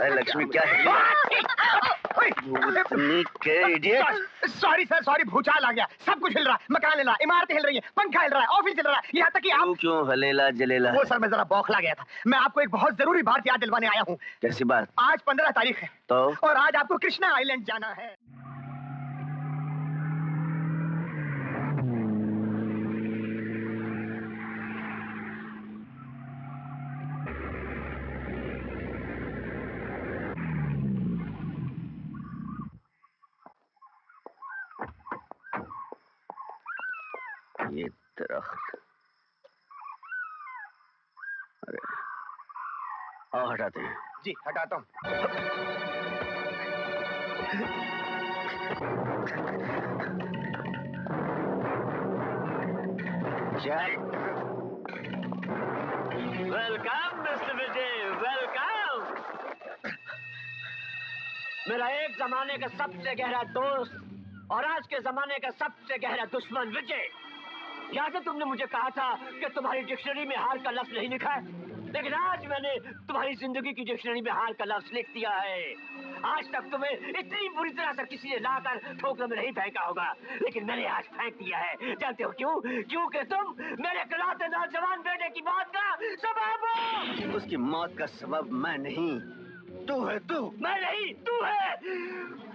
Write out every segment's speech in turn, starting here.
लक्ष्मी क्या भूतनी के idiot. Sorry sir, sorry, भूचाल आ गया, सब कुछ हिल रहा है, मकान हिल रहा है, इमारतें हिल रही है, पंखा हिल रहा है, ऑफिस हिल रहा है, यहाँ तक कि आप क्यों हलेला जलेला? वो सर मैं जरा बौखला गया था। मैं आपको एक बहुत जरूरी बात याद दिलवाने आया हूँ। कैसी बात? आज 15 तारीख है तो और आज आपको कृष्णा आइलैंड जाना है। ये दरख्त, अरे आओ हटाते हैं। जी हटाता हूँ। वेलकम मिस्टर विजय, वेलकम। मेरा एक जमाने का सबसे गहरा दोस्त और आज के जमाने का सबसे गहरा दुश्मन विजय। याद है तुमने मुझे कहा था कि तुम्हारी डिक्शनरी में हार का लफ्ज नहीं लिखा है, लेकिन आज मैंने तुम्हारी जिंदगी की डिक्शनरी में हार का लफ्ज लिख दिया है। आज तक तुम्हें इतनी बुरी तरह से किसी ने लाकर ठोकर में नहीं फेंका होगा, लेकिन मैंने आज फेंक दिया है। जानते हो क्यों? क्योंकि तुम मेरे इकलौते नौजवान बेटे की मौत का सबब हो। उसकी मौत का सबब मैं नहीं, तू है। तू मैं नहीं, तू है।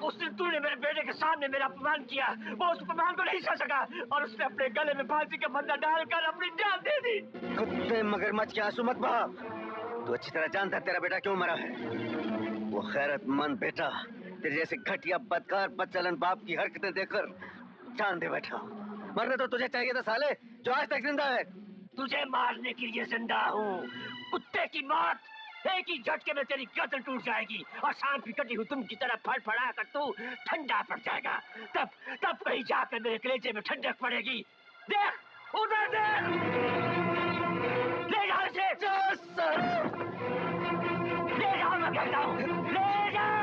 उस दिन तूने मेरे बेटे के सामने मेरा अपमान किया, वो उस अपमान को नहीं सह सका और उसने अपने गले में फांसी का फंदा डालकर अपनी जान दे दी। कुत्ते मगरमच्छ के आंसू मत बहा। तू अच्छी तरह जानता है तेरा बेटा क्यों मरा है। वो गैरतमंद बेटा तेरे जैसे घटिया बदकार बदचलन बाप की हरकतें देखकर जान दे बैठा। मरने तो तुझे चाहिए था साले, जो आज तक जिंदा है। तुझे मारने के लिए जिंदा हूँ। कुत्ते की मौत एक ही झटके में तेरी गर्दन टूट जाएगी और सांप की कटी हुई तुम की तरह फड़फड़ा कर तू ठंडा पड़ जाएगा। तब कहीं जाकर मेरे कलेजे में ठंडक पड़ेगी। देख उधर देख, ले जाओ इसे। ले जाओ, मैं कहता हूँ, ले जाओ।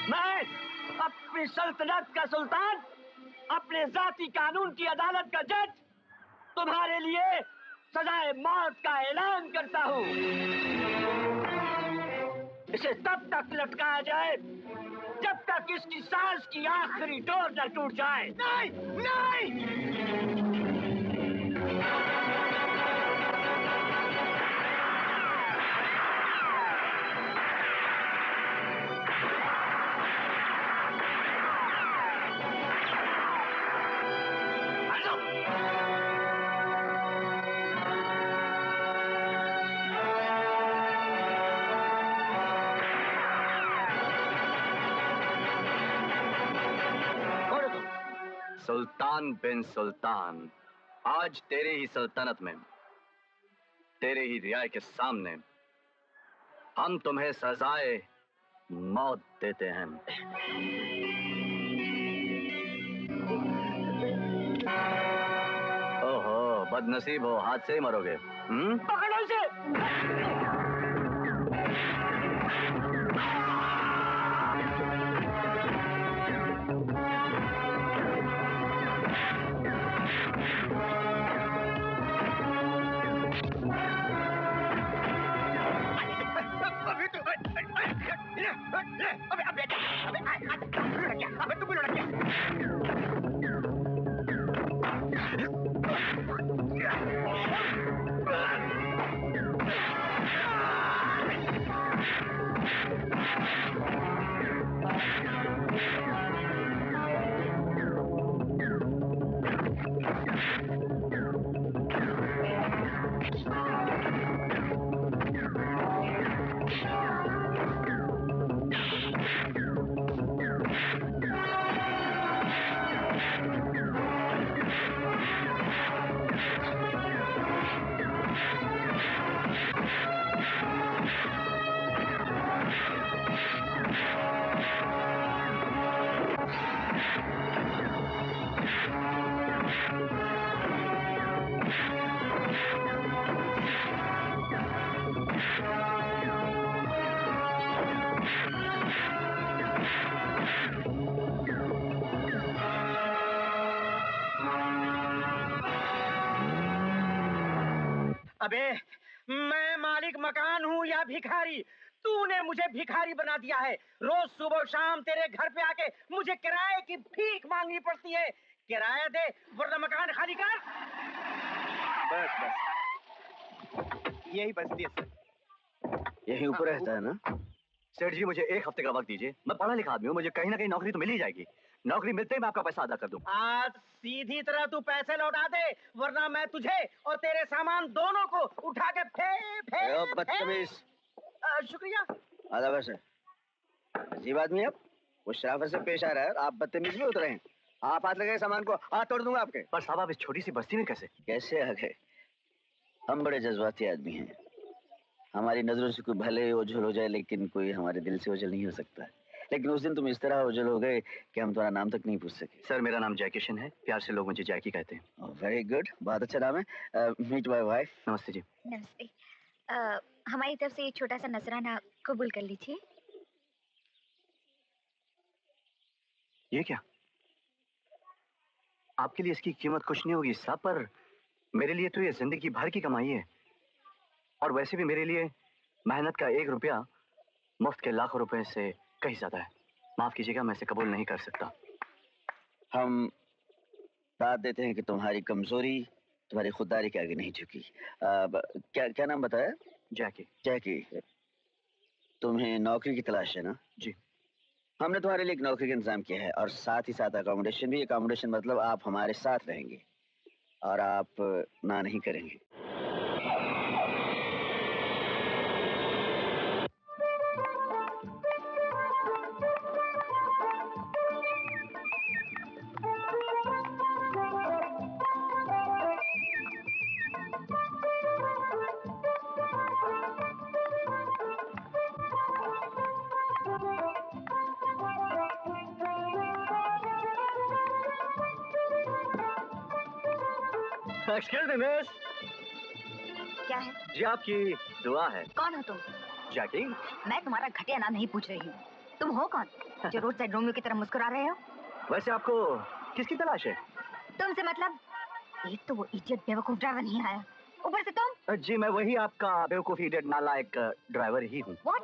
मैं अपनी सल्तनत का सुल्तान, अपने जाती कानून की अदालत का जज, तुम्हारे लिए सजाए मौत का ऐलान करता हूँ। इसे तब तक लटकाया जाए जब तक इसकी सांस की आखिरी डोर न टूट जाए। नहीं, नहीं। सुल्तान बिन सुल्तान, आज तेरे ही सल्तनत में, तेरे ही रियाय के सामने हम तुम्हें सजाए मौत देते हैं। ओहो, बदनसीब हो, हाथ से ही मरोगे। पकड़ो इसे। अबे मैं मालिक मकान हूँ या भिखारी? तूने मुझे भिखारी बना दिया है। रोज सुबह शाम तेरे घर पे आके मुझे किराए की भीख मांगनी पड़ती है। किराया दे वरना मकान खाली कर। बस बस, यही बस्ती है सर। यही ऊपर रहता है ना? सेठ जी मुझे एक हफ्ते का वक्त दीजिए, मैं पढ़ा लिखा आदमी हूँ, मुझे कहीं ना कहीं नौकरी तो मिल ही जाएगी। नौकरी मिलते ही मैं आपका पैसा अदा कर दूं। आज सीधी तरह तू पैसे लौटा दे वरना मैं तुझे और तेरे सामान दोनों को उठा के बदतमीज। शुक्रिया। आधा बस है, अजीब आदमी है। वो शराफत से पेश आ रहा है, आप बदतमीज में उतरे हैं। आप हाथ लगे सामान को हाथ तोड़ दूंगा आपके। पर साहब आप इस छोटी सी बस्ती में कैसे आ गए? हम बड़े जज्बाती आदमी हैं। हमारी नजरों से कोई भले ओझल हो जाए लेकिन कोई हमारे दिल से ओझल नहीं हो सकता। लेकिन उस दिन तुम इस तरह ओझल हो गए कि हम तुम्हारा नाम तक नहीं पूछ सके। सर मेरा नाम जय किशन है, प्यार से लोग मुझे जैकी कहते हैं। वेरी गुड, बहुत अच्छा नाम है। Meet my wife. नमस्ते जी। नमस्ते। हमारी तरफ से ये छोटा सा नजराना कबूल कर लीजिए। ये क्या? आपके लिए इसकी कीमत कुछ नहीं होगी साहब, पर मेरे लिए तो ये जिंदगी भर की कमाई है। और वैसे भी मेरे लिए मेहनत का 1 रुपया मुफ्त के लाखों रुपए से कहीं ज्यादा है। माफ कीजिएगा, मैं इसे कबूल नहीं कर सकता। हम दाद देते हैं कि तुम्हारी कमजोरी तुम्हारी खुददारी के आगे नहीं झुकी। क्या क्या नाम बताया? जैकी। जैकी, तुम्हें नौकरी की तलाश है ना? जी। हमने तुम्हारे लिए एक नौकरी का इंतजाम किया है और साथ ही साथ अकोमोडेशन भी। अकोमोडेशन मतलब आप हमारे साथ रहेंगे और आप ना नहीं करेंगे। Excuse me miss. क्या है? जी आपकी दुआ है। कौन हो तुम? जैकी। मैं तुम्हारा घटिया नाम नहीं पूछ रही हूँ। तुम हो कौन जो रोड साइड रोमियो की तरह मुस्कुरा रहे हो? वैसे आपको किसकी तलाश है? तुमसे मतलब? एक तो वो इडियट बेवकूफ ड्राइवर नहीं आया, ऊपर से तुम। जी मैं वही आपका बेवकूफ इडियट नालायक ड्राइवर ही हूँ। व्हाट?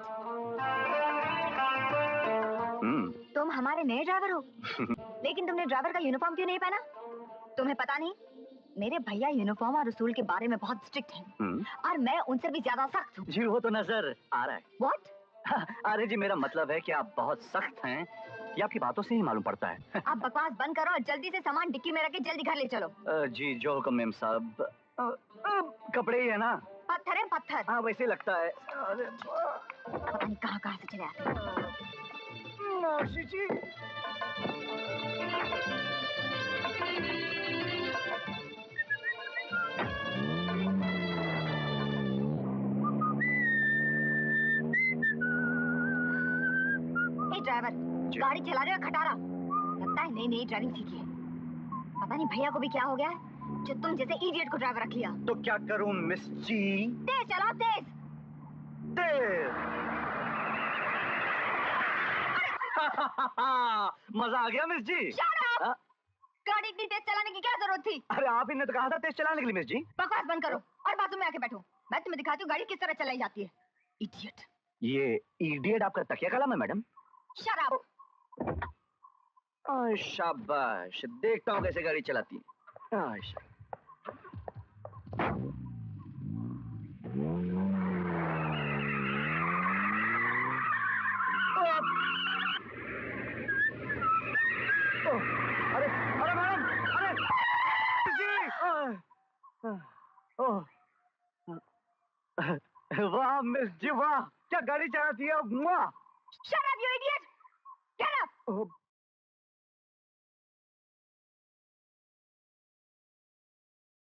तुम हमारे नए ड्राइवर हो? लेकिन तुमने ड्राइवर का यूनिफॉर्म क्यों नहीं पहना? तुम्हें पता नहीं मेरे भैया यूनिफॉर्म और उसूल के बारे में बहुत स्ट्रिक्ट हैं और मैं उनसे भी ज्यादा सख्त हूँ। जी वो तो नजर आ रहा है। व्हाट? अरे जी मेरा मतलब है कि आप बहुत सख्त हैं, ये आपकी बातों से ही मालूम पड़ता है। अब बकवास बंद करो और जल्दी से सामान डिक्की में रख के जल्दी घर ले चलो। जी जो हुक्म मेम साहब। कपड़े ही है ना? पत्थर है पत्थर। हाँ वैसे लगता है। पता नहीं कहाँ कहाँ से चले आते हैं। मौसी जी। ड्राइवर गाड़ी चला रहे हो खटारा? लगता है नई नई ड्राइविंग सीखी है। पता नहीं भैया को भी क्या हो गया है जो तुम जैसे इडियट को ड्राइवर रख लिया। तो क्या करूं मिस जी? तेज चलाओ तेज। मजा आ गया मिस जी। गाड़ी इतनी तेज चलाने की क्या जरूरत थी? अरे आप ही ने तो कहा था तेज चलाने के लिए मिस जी। बकवास बंद करो और बाजू में आके बैठो, मैं तुम्हें दिखाती हूँ गाड़ी किस तरह चलाई जाती है। इडियट। ये इडियट आपका तकिया कलम है मैडम? Shut up. शाबाश, देखता हूँ कैसे गाड़ी चलाती है। अरे अरे मैडम, अरे जी। वाह मिस जी वाह, क्या गाड़ी चलाती है। Shut up you idiot. Get up.